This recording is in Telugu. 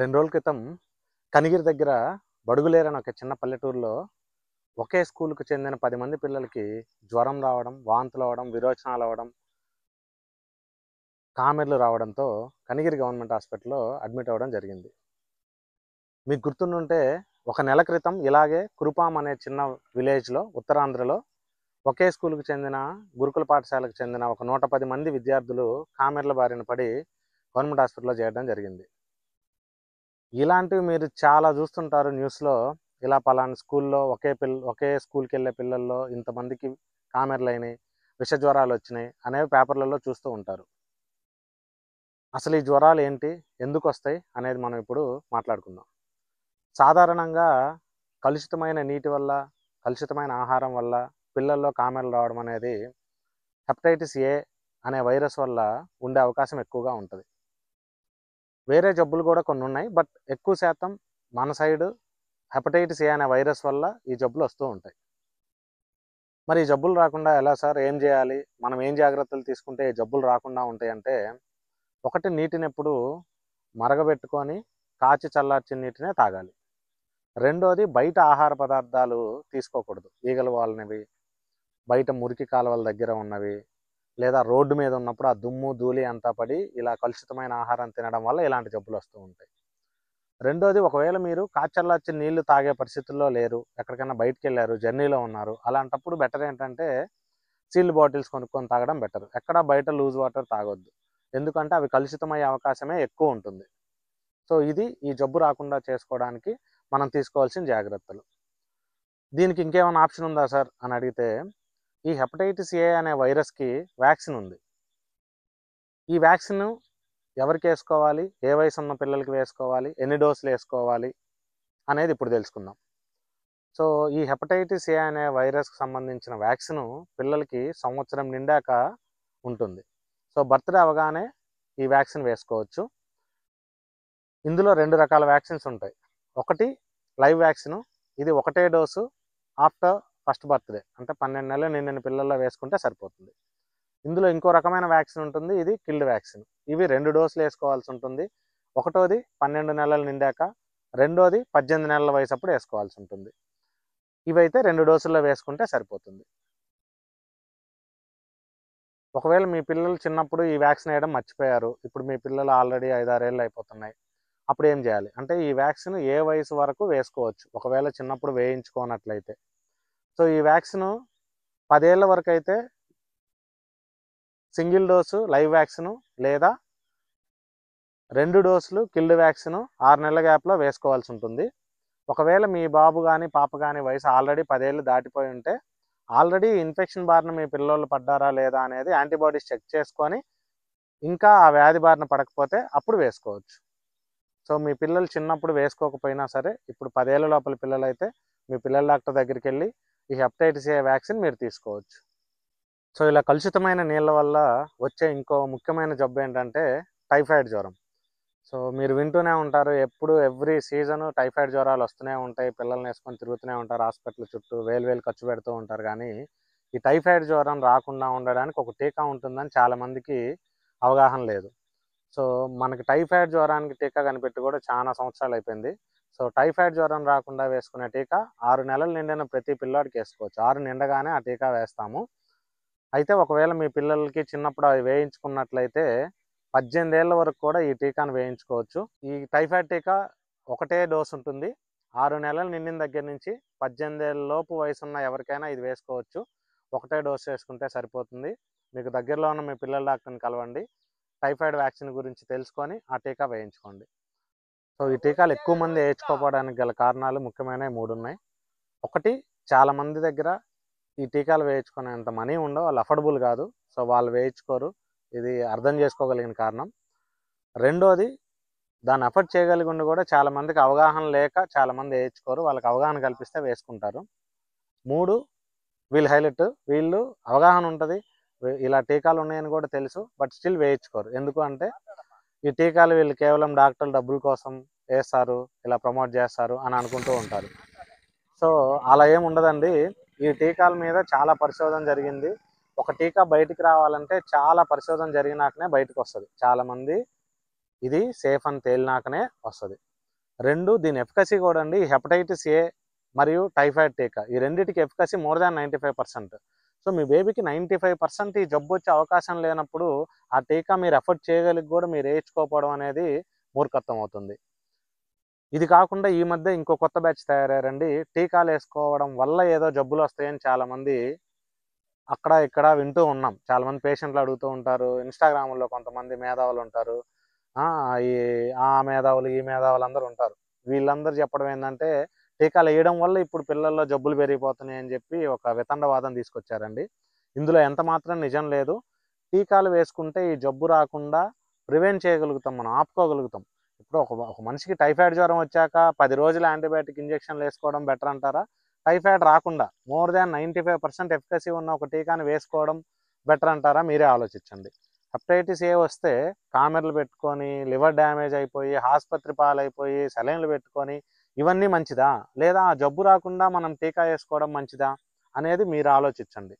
2 రోజుల క్రితం కనిగిరి దగ్గర బడుగులేరు అని ఒక చిన్న పల్లెటూరులో ఒకే స్కూల్‌కి చెందిన 10 మంది పిల్లలకి జ్వరం రావడం, వాంతులు అవ్వడం, విరోచనాలు అవ్వడం, కామెర్లు రావడంతో కనిగిరి గవర్నమెంట్ హాస్పిటల్‌లో అడ్మిట్ అవ్వడం జరిగింది. మీకు గుర్తుండుంటే ఒక నెల క్రితం ఇలాగే కురుపాం అనే చిన్న విలేజ్‌లో ఉత్తరాంధ్రలో ఒకే స్కూల్‌కి చెందిన గురుకుల పాఠశాలకు చెందిన ఒక 110 మంది విద్యార్థులు కామెర్ల బారిన పడి గవర్నమెంట్ హాస్పిటల్‌లో చేరడం జరిగింది. ఇలాంటివి మీరు చాలా చూస్తుంటారు న్యూస్‌లో. ఇలా పలానా స్కూల్‌లో ఒకే స్కూల్‌కెళ్ళే పిల్లల్లో ఇంతమందికి కామెర్లయినాయి, విష జ్వరాలొచ్చినాయి అనేవి పేపర్‌లలో చూస్తూ ఉంటారు. అసలు ఈ జ్వరాలు ఏంటి? ఎందుకొస్తాయి? అనేది మనం ఇప్పుడు మాట్లాడుకుందాం. సాధారణంగా కలుషితమైన నీటి వల్ల, కలుషితమైన ఆహారం వల్ల పిల్లల్లో కామెర్లు రావడం అనేది హెపటైటిస్ ఏ అనే వైరస్ వల్ల ఉండే అవకాశం ఎక్కువగా ఉంటది. వేరే జబ్బులు కూడా కొన్నున్నాయి. బట్ ఎక్కువ శాతం మన సైడు హెపటైటిస్ ఏ అనే వైరస్ వల్ల ఈ జబ్బులు వస్తూ ఉంటాయి. మరి ఈ జబ్బులు రాకుండా ఎలా సార్? ఏం చేయాలి? మనం ఏం జాగ్రత్తలు తీసుకుంటే ఈ జబ్బులు రాకుండా ఉంటాయంటే, ఒకటి నీటినెప్పుడు మరగబెట్టుకొని కాచి చల్లార్చిన నీటినే తాగాలి. రెండోది బయట ఆహార పదార్థాలు తీసుకోకూడదు. ఈగలు వాలినవి, బయట మురికి కాలువల దగ్గర ఉన్నవి, లేదా రోడ్డు మీద ఉన్నప్పుడు ఆ దుమ్ము, ధూళి అంతా పడి ఇలా కలుషితమైన ఆహారం తినడం వల్ల ఇలాంటి జబ్బులు వస్తూ ఉంటాయి. రెండోది ఒకవేళ మీరు కాచల్లార్చిన నీళ్లు తాగే పరిస్థితుల్లో లేరు, ఎక్కడికైనా బయటికెళ్లారు, జర్నీలో ఉన్నారు, అలాంటప్పుడు బెటర్ ఏంటంటే సీల్డ్ బాటిల్స్ కొనుక్కొని తాగడం బెటర్. ఎక్కడ బయట లూజ్ వాటర్ తాగొద్దు. ఎందుకంటే అవి కలుషితమయ్యే అవకాశమే ఎక్కువ ఉంటుంది. సో ఇది ఈ జబ్బు రాకుండా చేసుకోవడానికి మనం తీసుకోవాల్సిన జాగ్రత్తలు. దీనికి ఇంకేమైనా ఆప్షన్ ఉందా సార్ అని అడిగితే, ఈ హెపటైటిస్ ఏ అనే వైరస్కి వ్యాక్సిన్ ఉంది. ఈ వ్యాక్సిన్ ఎవరికి వేసుకోవాలి, ఏ వయసు ఉన్న పిల్లలకి వేసుకోవాలి, ఎన్ని డోసులు వేసుకోవాలి అనేది ఇప్పుడు తెలుసుకుందాం. సో ఈ హెపటైటిస్ ఏ అనే వైరస్కి సంబంధించిన వ్యాక్సిన్ పిల్లలకి సంవత్సరం నిండాక ఉంటుంది. సో బర్త్డే అవగానే ఈ వ్యాక్సిన్ వేసుకోవచ్చు. ఇందులో 2 రకాల వ్యాక్సిన్స్ ఉంటాయి. ఒకటి లైవ్ వ్యాక్సిన్. ఇది ఒకటే డోసు ఆఫ్టర్ ఫస్ట్ బర్త్డే, అంటే 12 నెలలు నిండిన పిల్లల్లో వేసుకుంటే సరిపోతుంది. ఇందులో ఇంకో రకమైన వ్యాక్సిన్ ఉంటుంది. ఇది కిల్డ్ వ్యాక్సిన్. ఇవి 2 డోసులు వేసుకోవాల్సి ఉంటుంది. ఒకటోది 12 నెలలు నిండాక, రెండోది 18 నెలల వయసు అప్పుడు వేసుకోవాల్సి ఉంటుంది. ఇవైతే 2 డోసుల్లో వేసుకుంటే సరిపోతుంది. ఒకవేళ మీ పిల్లలు చిన్నప్పుడు ఈ వ్యాక్సిన్ వేయడం మర్చిపోయారు, ఇప్పుడు మీ పిల్లలు ఆల్రెడీ 5-6 ఏళ్ళు అయిపోతున్నాయి, అప్పుడు ఏం చేయాలి అంటే, ఈ వ్యాక్సిన్ ఏ వయసు వరకు వేసుకోవచ్చు ఒకవేళ చిన్నప్పుడు వేయించుకోనట్లయితే. సో ఈ వ్యాక్సిన్ 10 ఏళ్ల వరకు అయితే సింగిల్ డోసు లైవ్ వ్యాక్సిన్, లేదా 2 డోసులు కిల్డ్ వ్యాక్సిన్ 6 నెలల గ్యాప్లో వేసుకోవాల్సి ఉంటుంది. ఒకవేళ మీ బాబు కానీ పాప కానీ వయసు ఆల్రెడీ 10 ఏళ్ళు దాటిపోయి ఉంటే, ఆల్రెడీ ఇన్ఫెక్షన్ బారిన మీ పిల్లోళ్ళు పడ్డారా లేదా అనేది యాంటీబాడీస్ చెక్ చేసుకొని, ఇంకా ఆ వ్యాధి బారిన పడకపోతే అప్పుడు వేసుకోవచ్చు. సో మీ పిల్లలు చిన్నప్పుడు వేసుకోకపోయినా సరే, ఇప్పుడు 10 ఏళ్ల లోపల పిల్లలైతే మీ పిల్లల డాక్టర్ దగ్గరికి వెళ్ళి ఈ హెపటైటిస్ ఏ వ్యాక్సిన్ మీరు తీసుకోవచ్చు. సో ఇలా కలుషితమైన నీళ్ళ వల్ల వచ్చే ఇంకో ముఖ్యమైన జబ్బు ఏంటంటే టైఫాయిడ్ జ్వరం. సో మీరు వింటూనే ఉంటారు, ఎప్పుడు ఎవ్రీ సీజను టైఫాయిడ్ జ్వరాలు వస్తూనే ఉంటాయి. పిల్లల్ని వేసుకొని తిరుగుతూనే ఉంటారు హాస్పిటల్ చుట్టూ, వేలు ఖర్చు పెడుతూ ఉంటారు. కానీ ఈ టైఫాయిడ్ జ్వరం రాకుండా ఉండడానికి ఒక టీకా ఉంటుందని చాలామందికి అవగాహన లేదు. సో మనకి టైఫాయిడ్ జ్వరానికి టీకా కనిపెట్టి కూడా చాలా సంవత్సరాలు అయిపోయింది. సో టైఫాయిడ్ జ్వరం రాకుండా వేసుకునే టీకా 6 నెలలు నిండిన ప్రతి పిల్లాడికి వేసుకోవచ్చు. 6 నిండగానే ఆ టీకా వేస్తాము. అయితే ఒకవేళ మీ పిల్లలకి చిన్నప్పుడు అవి వేయించుకున్నట్లయితే 18 ఏళ్ల వరకు కూడా ఈ టీకాను వేయించుకోవచ్చు. ఈ టైఫాయిడ్ టీకా ఒకటే డోస్ ఉంటుంది. 6 నెలలు నిండిన దగ్గర నుంచి 18 ఏళ్ల లోపు వయసున్న ఎవరికైనా ఇది వేసుకోవచ్చు. ఒకటే డోస్ వేసుకుంటే సరిపోతుంది. మీకు దగ్గరలో ఉన్న మీ పిల్లల డాక్టర్ని కలవండి. టైఫాయిడ్ వ్యాక్సిన్ గురించి తెలుసుకొని ఆ టీకా వేయించుకోండి. సో ఈ టీకాలు ఎక్కువ మంది వేయించుకోకపోవడానికి గల కారణాలు ముఖ్యమైనవి 3 ఉన్నాయి. ఒకటి, చాలామంది దగ్గర ఈ టీకాలు వేయించుకునేంత మనీ ఉండవు, వాళ్ళు అఫోర్డబుల్ కాదు. సో వాళ్ళు వేయించుకోరు. ఇది అర్థం చేసుకోగలిగిన కారణం. రెండోది, దాన్ని అఫోర్డ్ చేయగలిగి ఉండి కూడా చాలామందికి అవగాహన లేక చాలామంది వేయించుకోరు. వాళ్ళకి అవగాహన కల్పిస్తే వేసుకుంటారు. 3, వీళ్ళు అవగాహన ఉంటుంది, ఇలా టీకాలు ఉన్నాయని కూడా తెలుసు, బట్ స్టిల్ వేయించుకోరు. ఎందుకు అంటే ఈ టీకాలు వీళ్ళు కేవలం డాక్టర్లు డబ్బుల కోసం వేస్తారు, ఇలా ప్రమోట్ చేస్తారు అని అనుకుంటూ ఉంటారు. సో అలా ఏమి ఉండదండి. ఈ టీకాల మీద చాలా పరిశోధన జరిగింది. ఒక టీకా బయటికి రావాలంటే చాలా పరిశోధన జరిగినాకనే బయటకు వస్తుంది. చాలామంది ఇది సేఫ్ అని తేలినాకనే వస్తుంది. 2 దీని ఎఫికసీ కూడా అండి, హెపటైటిస్ ఏ మరియు టైఫాయిడ్ టీకా ఈ రెండిటికి ఎఫికసీ మోర్ దాన్ 95%. సో మీ బేబీకి 95% ఈ జబ్బు వచ్చే అవకాశం లేనప్పుడు ఆ టీకా మీరు ఎఫర్ట్ చేయగలిగి కూడా మీరు వేయించుకోకపోవడం అనేది మూర్ఖత్వం అవుతుంది. ఇది కాకుండా ఈ మధ్య ఇంకో కొత్త బ్యాచ్ తయారయ్యారండి. టీకాలు వేసుకోవడం వల్ల ఏదో జబ్బులు వస్తాయని చాలామంది అక్కడ ఇక్కడ వింటూ ఉన్నాం. చాలామంది పేషెంట్లు అడుగుతూ ఉంటారు. ఇన్స్టాగ్రామ్లో కొంతమంది మేధావులు ఉంటారు. ఈ మేధావులు ఈ మేధావులు అందరూ ఉంటారు. వీళ్ళందరూ చెప్పడం ఏంటంటే టీకాలు వేయడం వల్ల ఇప్పుడు పిల్లల్లో జబ్బులు పెరిగిపోతున్నాయి అని చెప్పి ఒక వితండవాదం తీసుకొచ్చారండి. ఇందులో ఎంత మాత్రం నిజం లేదు. టీకాలు వేసుకుంటే ఈ జబ్బు రాకుండా ప్రివెంట్ చేయగలుగుతాం, మనం ఆపుకోగలుగుతాం. ఇప్పుడు ఒక మనిషికి టైఫాయిడ్ జ్వరం వచ్చాక 10 రోజులు యాంటీబయాటిక్ ఇంజెక్షన్లు వేసుకోవడం బెటర్ అంటారా? టైఫాయిడ్ రాకుండా మోర్ దాన్ 95% ఎఫికసీ ఉన్న ఒక టీకాని వేసుకోవడం బెటర్ అంటారా? మీరే ఆలోచించండి. హెపటైటిస్ ఏ వస్తే కామెర్లు పెట్టుకొని లివర్ డ్యామేజ్ అయిపోయి ఆసుపత్రి పాలైపోయి సెలైన్లు పెట్టుకొని ఇవన్నీ మంచిదా? లేదా ఆ జబ్బు రాకుండా మనం టీకా వేసుకోవడం మంచిదా అనేది మీరు ఆలోచించండి.